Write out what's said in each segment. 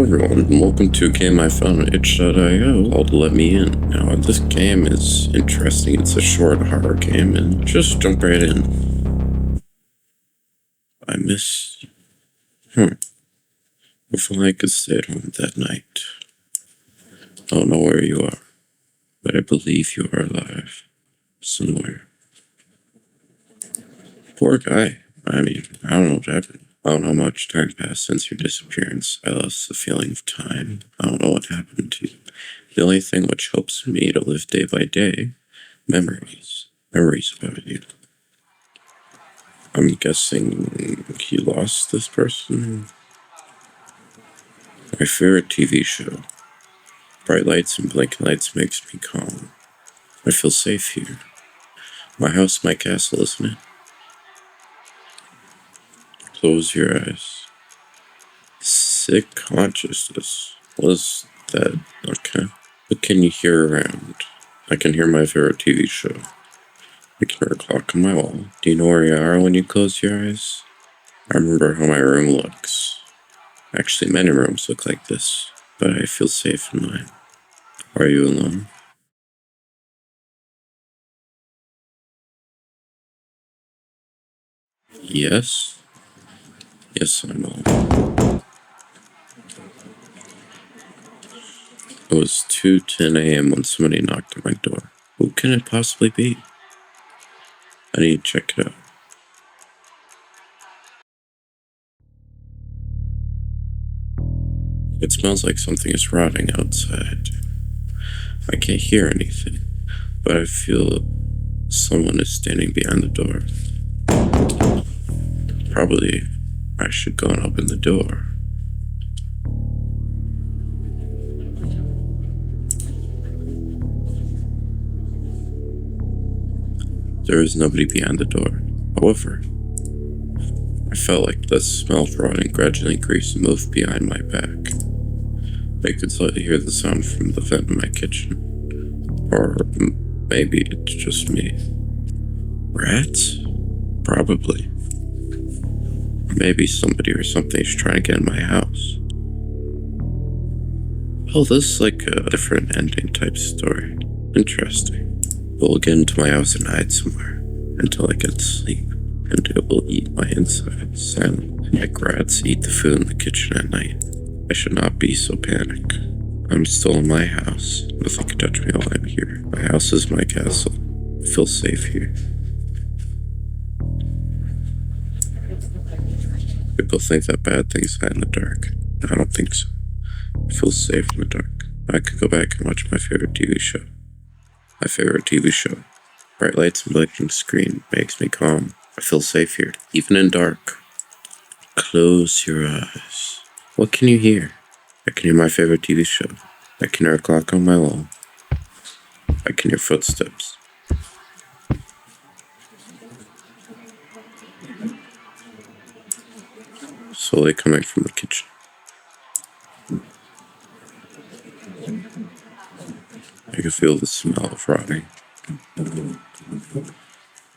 everyone, and welcome to a game I found on itch.io called Let Me In. Now, this game is interesting. It's a short horror game, and just jump right in. I miss... If only I could stay at home that night. I don't know where you are, but I believe you are alive. Somewhere. Poor guy. I mean, I don't know what happened. I don't know how much time passed since your disappearance. I lost the feeling of time. I don't know what happened to you. The only thing which helps me to live day by day, memories. Memories about you. I'm guessing you lost this person? My favorite TV show. Bright lights and blinking lights makes me calm. I feel safe here. My house, my castle, isn't it? Close your eyes. Sick consciousness. Was that okay? What can you hear around? I can hear my favorite TV show. I can hear a clock on my wall. Do you know where you are when you close your eyes? I remember how my room looks. Actually, many rooms look like this, but I feel safe in mine. Are you alone? Yes? Yes, I'm alone. It was 2:10 a.m. when somebody knocked at my door. Who can it possibly be? I need to check it out. It smells like something is rotting outside. I can't hear anything, but I feel someone is standing behind the door. Probably I should go and open the door. There is nobody behind the door. However, I felt like the smell of rotting gradually increased and moved behind my back. I could slightly hear the sound from the vent in my kitchen. Or maybe it's just me. Rats? Probably. Or maybe somebody or something is trying to get in my house. Oh, this is like a different ending type story. Interesting. We'll get into my house and hide somewhere until I get to sleep, and it will eat my insides silently, like rats eat the food in the kitchen at night. I should not be so panicked. I'm still in my house. Nothing can touch me while I'm here. My house is my castle. I feel safe here. People think that bad things hide in the dark. I don't think so. I feel safe in the dark. I could go back and watch my favorite TV show. My favorite TV show. Bright lights and blinking screen makes me calm. I feel safe here, even in dark. Close your eyes. What can you hear? I can hear my favorite TV show. I can hear a clock on my wall. I can hear footsteps. Slowly coming from the kitchen. I can feel the smell of rotting.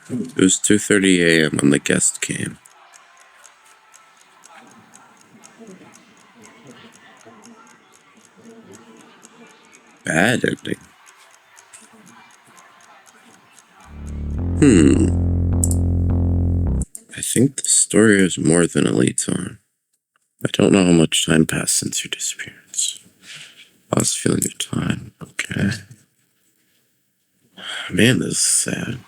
It was 2:30 a.m. when the guest came. Bad ending. I think the story is more than a leads on. I don't know how much time passed since your disappearance. Lost feeling of time. Okay. Man, this is sad.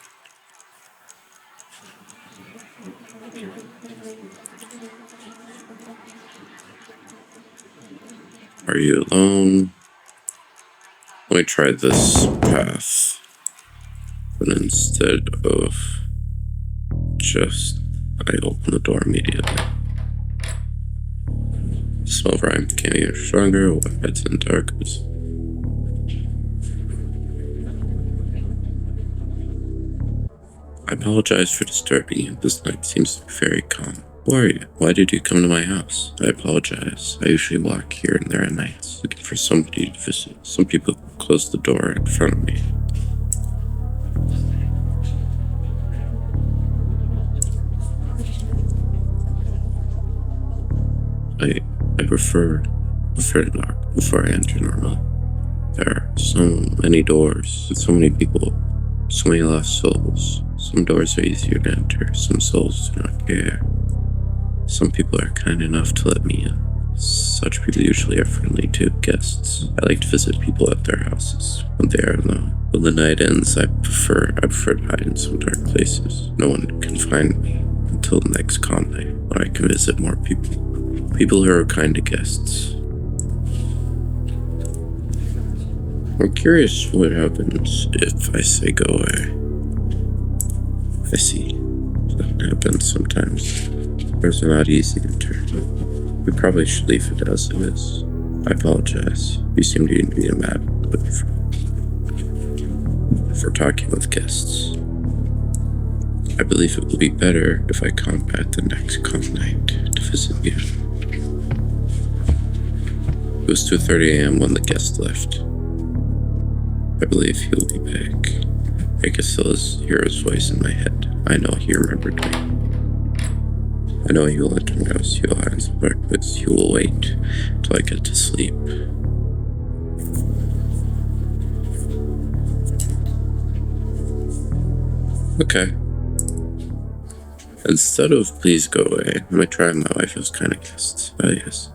Are you alone? Let me try this path. But instead of I open the door immediately. The smell of rhyme became even stronger when it's in darkness. I apologize for disturbing you. This night seems to be very calm. Who are you? Why did you come to my house? I apologize. I usually walk here and there at nights, looking for somebody to visit. Some people close the door in front of me. I prefer prefer to knock before I enter normally. There are so many doors, and so many people, so many lost souls. Some doors are easier to enter, some souls do not care. Some people are kind enough to let me in. Such people usually are friendly to guests. I like to visit people at their houses when they are alone. When the night ends, I prefer to hide in some dark places. No one can find me until the next con night, when I can visit more people. People who are kind to guests. I'm curious what happens if I say go away. I see. That happens sometimes. Doors are not easy to enter. We probably should leave it as it is. I apologize. You seem to be a mad for talking with guests. I believe it will be better if I come at the next con night to visit you. It was 2:30 a.m. when the guest left. I believe he'll be back. I can still hear his voice in my head. I know he remembered me. I know he will enter my house. He will hide in some dark place. He will wait till I get to sleep. Okay. Instead of please go away, I'm gonna try my wife as kind of guests. Yes.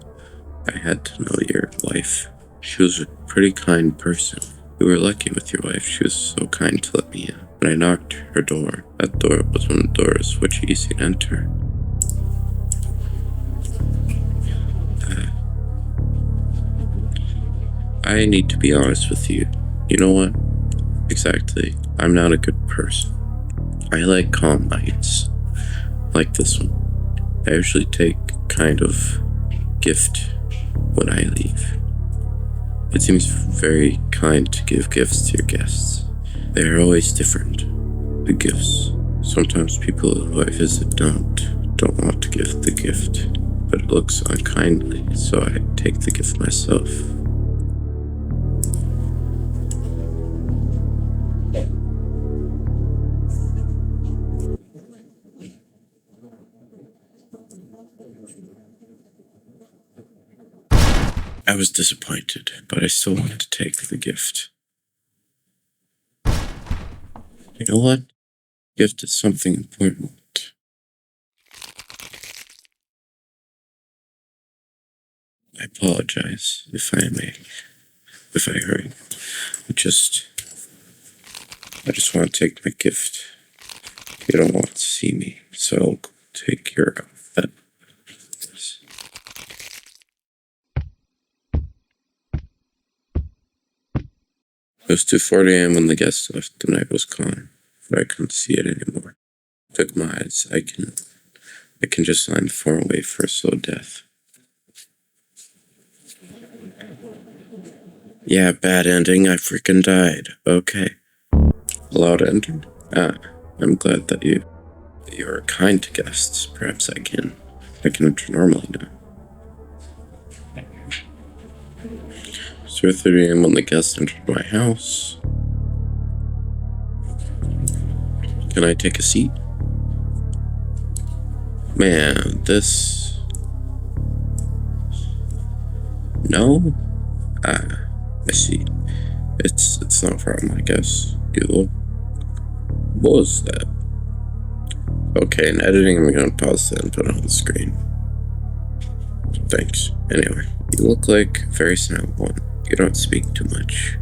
I had to know your wife. She was a pretty kind person. You were lucky with your wife. She was so kind to let me in. When I knocked her door, that door was one of the doors which easy to enter. I need to be honest with you. You know what? Exactly. I'm not a good person. I like calm nights. Like this one. I usually take kind of gift when I leave. It seems very kind to give gifts to your guests. They are always different, the gifts. Sometimes people who I visit don't want to give the gift, but it looks unkindly, so I take the gift myself. I was disappointed, but I still wanted to take the gift. You know what? Gift is something important. I apologize if I hurry. I just want to take my gift. You don't want to see me, so I'll take care of that. It was 2:40 a.m. when the guest left. The night was calm, but I couldn't see it anymore. I took my eyes. I can just sign the form away for a slow death. Yeah, bad ending. I freaking died. Okay. Allowed to enter? I'm glad that you are kind to guests. Perhaps I can enter normally now. It's 2:30 a.m. when the guest entered my house. Can I take a seat? Man, this... No? I see. It's not a problem, I guess. What was that? Okay, in editing, I'm gonna pause that and put it on the screen. Thanks. Anyway, you look like a very silent one. You don't speak too much.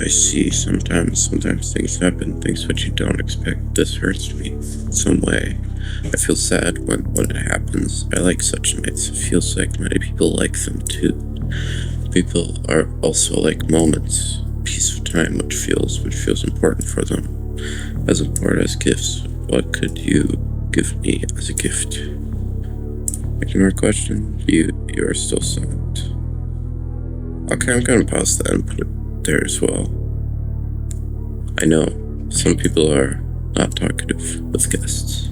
I see. Sometimes things happen, things which you don't expect. This hurts me in some way. I feel sad when it happens. I like such nights. It feels like many people like them too. People are also like moments, piece of time which feels important for them. As important as gifts. What could you give me as a gift? Any more question? You are still silent. Okay, I'm gonna pause that and put it there as well. I know some people are not talkative with guests.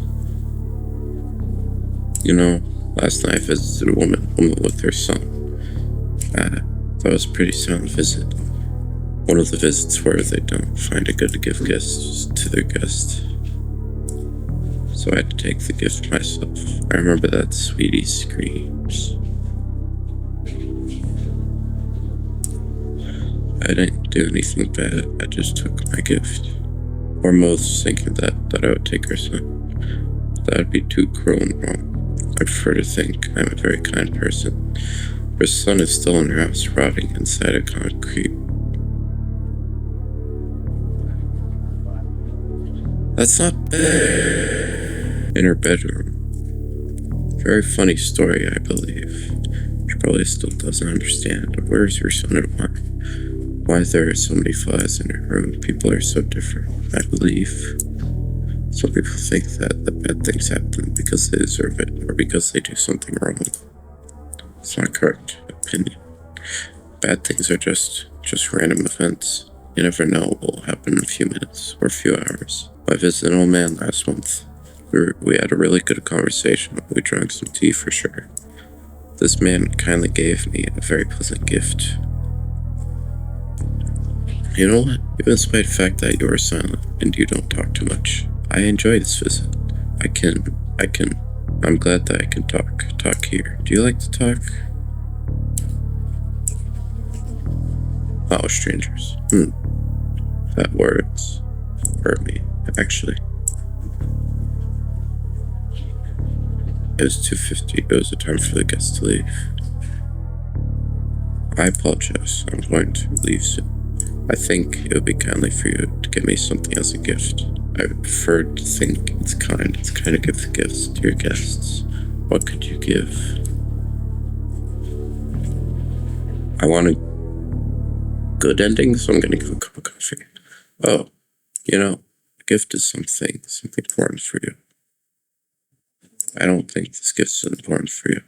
You know, last night I visited a woman with her son. That was a pretty silent visit. One of the visits where they don't find it good to give gifts to their guests. So I had to take the gift myself. I remember that sweetie screams. I didn't do anything bad. I just took my gift. Or most thinking that I would take her son. That would be too cruel and wrong. I prefer to think I'm a very kind person. Her son is still in her house, rotting inside a concrete. That's not bad. In her bedroom. Very funny story, I believe. She probably still doesn't understand. Where's your son and why? Why there are so many flies in her room? People are so different, I believe. Some people think that the bad things happen because they deserve it, or because they do something wrong. It's not correct opinion. Bad things are just random events. You never know what will happen in a few minutes or a few hours. I visited an old man last month. We had a really good conversation. We drank some tea for sure. This man kindly gave me a very pleasant gift. You know what? Even despite the fact that you are silent and you don't talk too much, I enjoy this visit. I'm glad that I can talk here. Do you like to talk? Oh, strangers. That words hurt me, actually. It was 2:50. It was the time for the guests to leave. I apologize. I'm going to leave soon. I think it would be kindly for you to give me something as a gift. I would prefer to think it's kind to give gifts to your guests. What could you give? I want a good ending, so I'm going to give a cup of coffee. Oh, a gift is something important for you. I don't think this gift is important for you.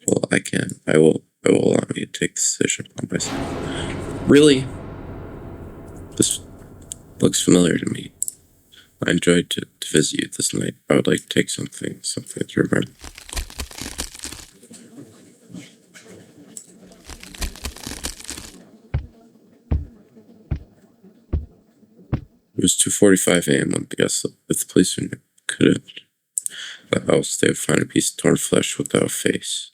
Well, I will allow you to take the decision on myself. Really? This looks familiar to me. I enjoyed to visit you this night. I would like to take something to remember. It was 2:45 a.m. when the guests left. If the police could have the house, they would find a piece of torn flesh without a face.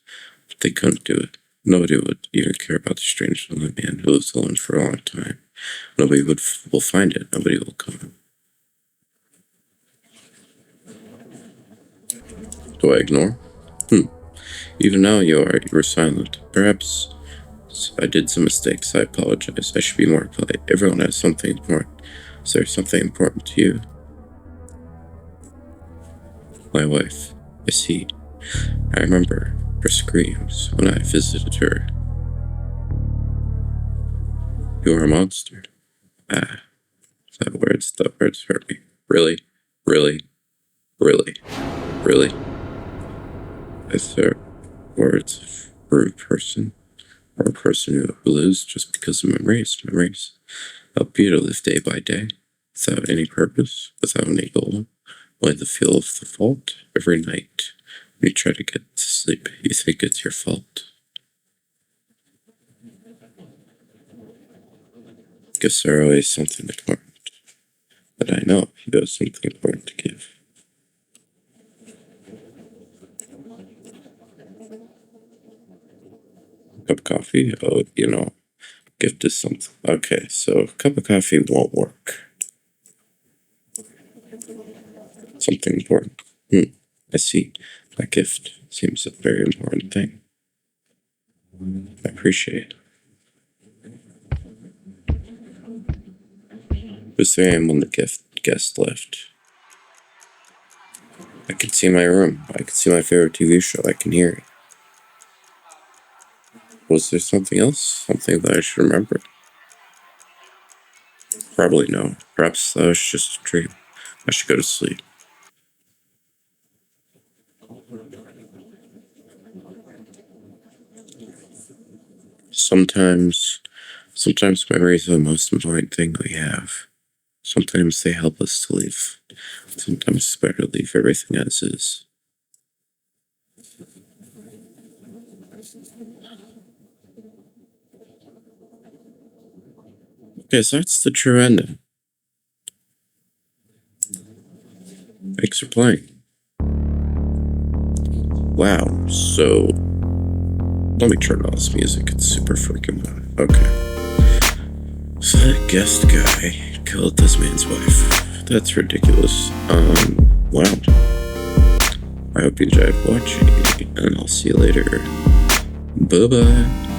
But they couldn't do it. Nobody would even care about the strange lonely man who lives alone for a long time. Nobody will find it. Nobody will come. Do I ignore? Even now you were silent. Perhaps I did some mistakes. I apologize. I should be more polite. Everyone has something important. Is there something important to you? My wife. I see. I remember her screams when I visited her. You're a monster. Ah, that words hurt me. Really? Really? Really? Really? Is there words for a person? Or a person who lives just because of memories help you to live day by day, without any purpose, without any goal, only the feel of the fault every night. When you try to get to sleep, you think it's your fault. Gifts are always something important, but I know you have something important to give. Cup of coffee? Oh, gift is something. Okay, so a cup of coffee won't work. Something important. I see. That gift seems a very important thing. I appreciate it. It was 3 a.m. when the guest left. I could see my room. I could see my favorite TV show. I can hear it. Was there something else? Something that I should remember? Probably no. Perhaps that was just a dream. I should go to sleep. Sometimes memories are the most important thing we have. Sometimes they help us to live. Sometimes it's better to leave everything as is. Okay, so that's the true ending. Thanks for playing. Wow, so Let me turn on this music. It's super freaking loud. Okay. So that guest guy killed this man's wife. That's ridiculous. Wow. I hope you enjoyed watching, and I'll see you later. Bye-bye.